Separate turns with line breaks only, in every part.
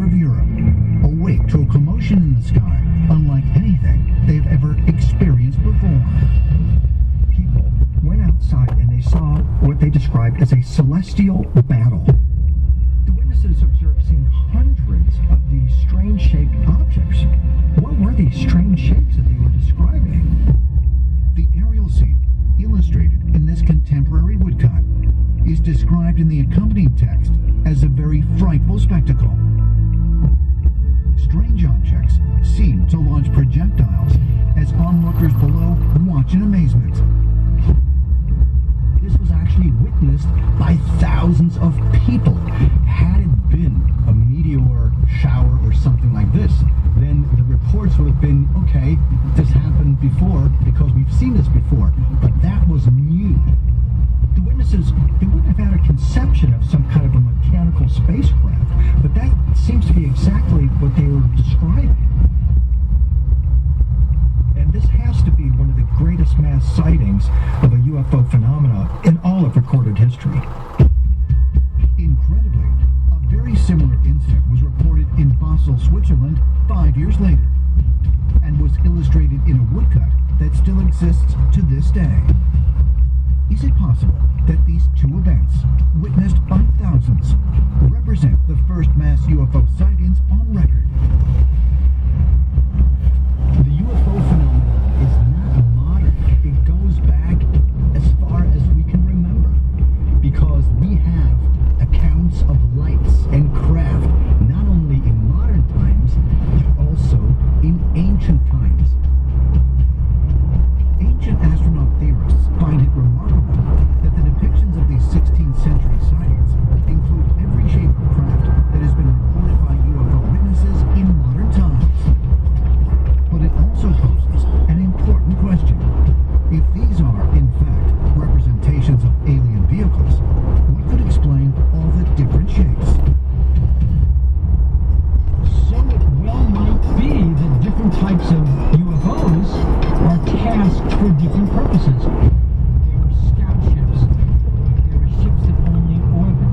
of Europe, awake to a commotion in the sky unlike anything they've ever experienced before. People went outside and they saw what they described as a celestial battle. The witnesses observed seeing hundreds of these strange-shaped objects. What were these strange shapes that they were describing? The aerial scene, illustrated in this contemporary woodcut, is described in the accompanying text as a very frightful spectacle. Strange objects seem to launch projectiles as onlookers below watch in amazement. This was actually witnessed by thousands of people. Had it been a meteor shower or something like this, then the reports would have been, okay, this happened before because we've seen this before, but that was new. The witnesses, they wouldn't have had a conception of some kind of a mechanical spacecraft, but that seems to be exactly what they were describing. And this has to be one of the greatest mass sightings of a UFO phenomena in all of recorded history. Incredibly, a very similar incident was reported in Basel, Switzerland 5 years later, and was illustrated in a woodcut that still exists to this day. Is it possible that these two events, witnessed by thousands, represent the first mass UFO sightings on record? The UFO phenomenon is not modern. It goes back as far as we can remember, because we have accounts of lights and craft not only in modern times, but also in ancient times. Ancient astronaut theorists find it remarkable that the depictions of these 16th century sightings include every shape of craft that has been reported by UFO witnesses in modern times. But it also poses an important question. If these are, in fact, representations of alien vehicles, what could explain all the different shapes?
So it well might be that different types of UFOs are tasked for different purposes. There are scout ships. There are ships that only orbit.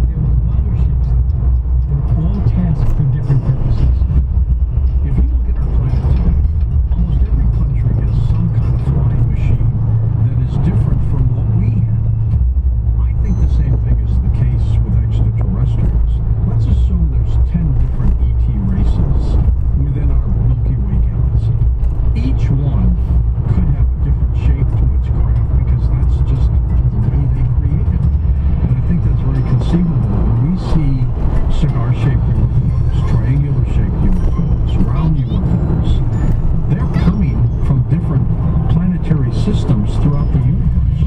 There are motherships. They're all tasked for different purposes.
If you look at our planet today, almost every country has some kind of flying machine that is different from what we have. I think the same thing is the case with extraterrestrials. Let's assume there's 10 different ET races within our Milky Way galaxy. Each one could have a different shape to its craft because that's just the way they created it. And I think that's very conceivable. When we see cigar-shaped UFOs, triangular-shaped UFOs, round UFOs, they're coming from different planetary systems throughout the universe.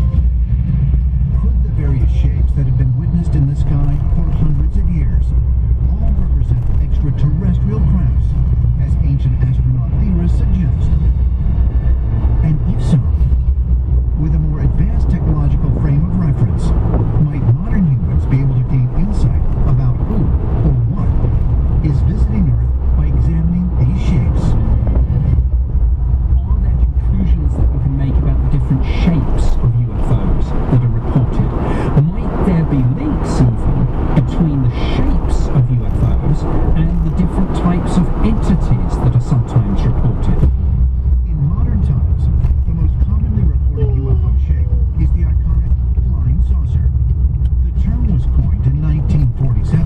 Could the various shapes that have been witnessed in the sky for hundreds of years all represent extraterrestrial crafts, as ancient astronaut theorists suggest? And if so, with a more advanced technological frame of reference, might modern humans be able to gain insight about who or what is visiting Earth by examining these shapes?
Are there conclusions that we can make about the different shapes of UFOs that are reported? Might there be links even between the shapes of UFOs and the different types of entities that are sometimes reported?
In modern times, the most commonly reported UFO shape is the iconic flying saucer. The term was coined in 1947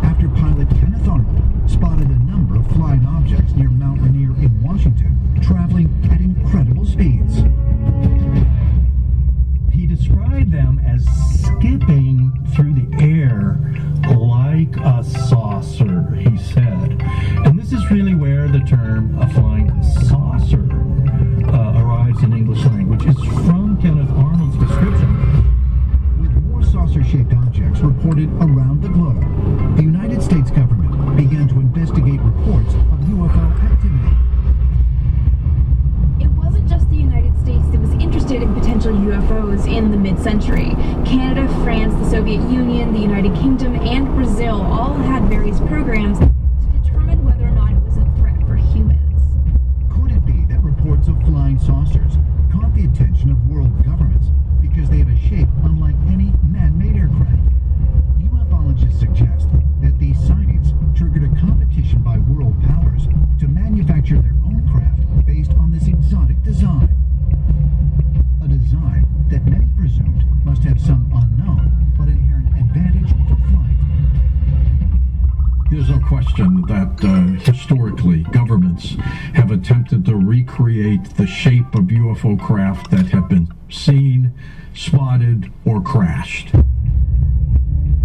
after pilot Kenneth Arnold spotted a number of flying objects near Mount Rainier in Washington, traveling at incredible speeds.
He described them as skipping through the air like a saucer, he said. And this is really where the term a flying saucer arrives in English language. It's from Kenneth Arnold's description.
With more saucer-shaped objects reported around the globe, the United States government began to investigate reports of UFO activity.
It wasn't just the United States that was interested in potential UFOs in the mid-century. Canada, France, the Soviet Union, the United Kingdom, and Brazil all had various programs to determine whether or not it was a threat for humans.
Could it be that reports of flying saucers caught the attention of world governments because they have a shape unlike any man-made aircraft? Ufologists suggest that these sightings triggered a
question that historically governments have attempted to recreate the shape of UFO craft that have been seen, spotted, or crashed.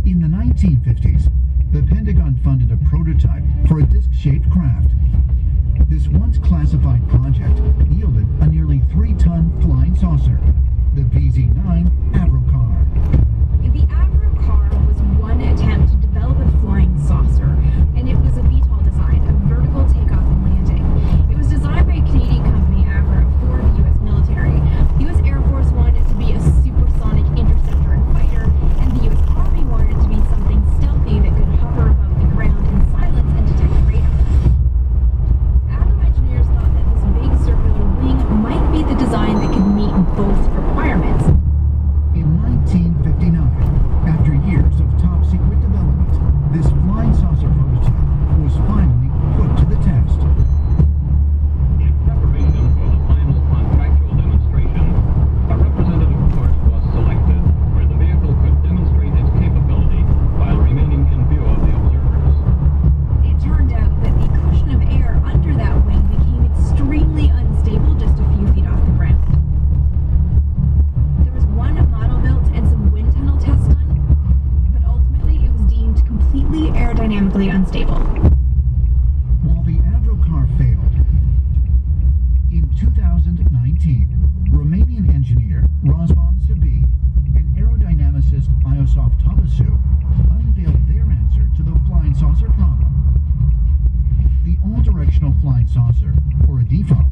In the 1950s, the Pentagon funded a prototype for a disc-shaped craft. This once classified project yielded a nearly 3-ton flying saucer, the VZ-9 Avrocar.
The Avrocar was one attempt to develop a flying saucer, and it was a VTOL design, a vertical takeoff and landing. It was designed by a Canadian company, Am3, for the U.S. military. The U.S. Air Force wanted it to be a supersonic interceptor and fighter, and the U.S. Army wanted it to be something stealthy that could hover above the ground in silence and detect radar. Am3 engineers thought that this big circular wing might be the design that could meet both requirements.
In 1959, after years of top-secret development, this flying saucer prototype was finally put to the test.
In preparation for the final contractual demonstration, a representative course was selected where the vehicle could demonstrate its capability while remaining in view of the observers.
It turned out that the cushion of air under that wing became extremely unstable just a few feet off the ground. There was one model built and some wind tunnel tests done, but ultimately it was deemed completely aerodynamically unstable.
While the Avrocar failed, in 2019, Romanian engineer Razvan Sabi and aerodynamicist Iosaf Tavasu unveiled their answer to the flying saucer problem. The all-directional flying saucer, or a DFO,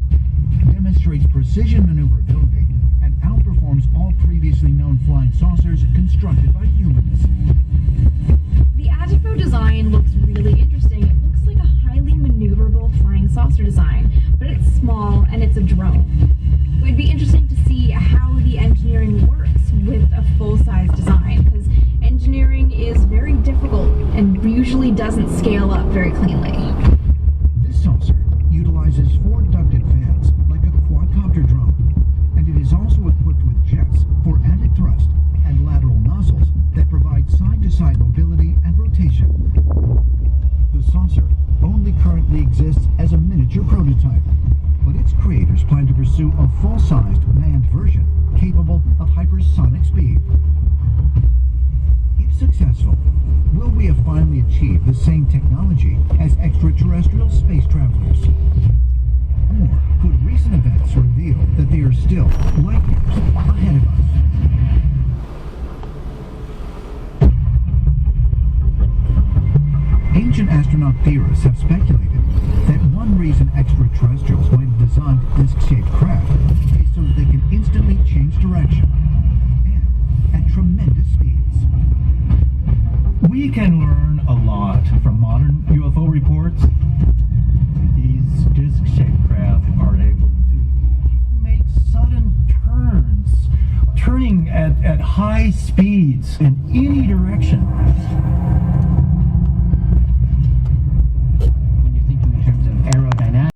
demonstrates precision maneuverability and outperforms all previously known flying saucers constructed by humans.
The ADIFO design looks really interesting. It looks like a highly maneuverable flying saucer design, but it's small and it's a drone. It would be interesting to see how the engineering works with a full-size design, because engineering is very difficult and usually doesn't scale up very cleanly.
This saucer utilizes 4 ducted fans like a quadcopter drone, and it is also equipped with jets for added thrust and lateral nozzles that provide side-to-side mobility and rotation. The saucer only currently exists as a miniature prototype, but its creators plan to pursue a full-sized manned version capable of hypersonic speed. If successful, will we have finally achieved the same technology as extraterrestrial space travelers? Or could recent events reveal that they are still light years ahead of us? Ancient astronaut theorists have speculated that one reason extraterrestrials might have designed disc-shaped craft is so that they can instantly change direction and at tremendous speeds.
We can learn a lot from modern UFO reports. These disc-shaped craft are able to make sudden turns, turning at high speeds in any direction.